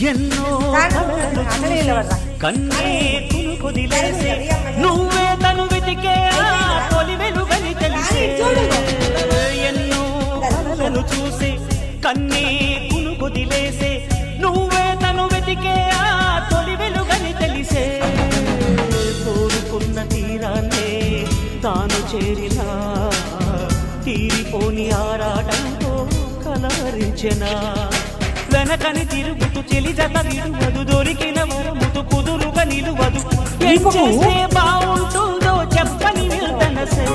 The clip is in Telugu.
ఎన్నో కన్నే కుదిలేసే నువ్వే తను వెతికే తొలి వెలుగని తెలిసే ఎన్నో కలలను చూసే కన్నే కుదిలేసే నువ్వే తను వెతికే తొలి వెలుగని తెలిసే కోరుకున్న తీరాన్నే తాను చేరినా తీరిపోని ఆరాటంతో కలవరించెనా వెనకని తిరుగుతూ చెలి జత విడువదు దొరికిన వరముతు కుదురుగా నిలువదు ఏం చేస్తే బాగుంటుందో చెప్పని నిర్దనసే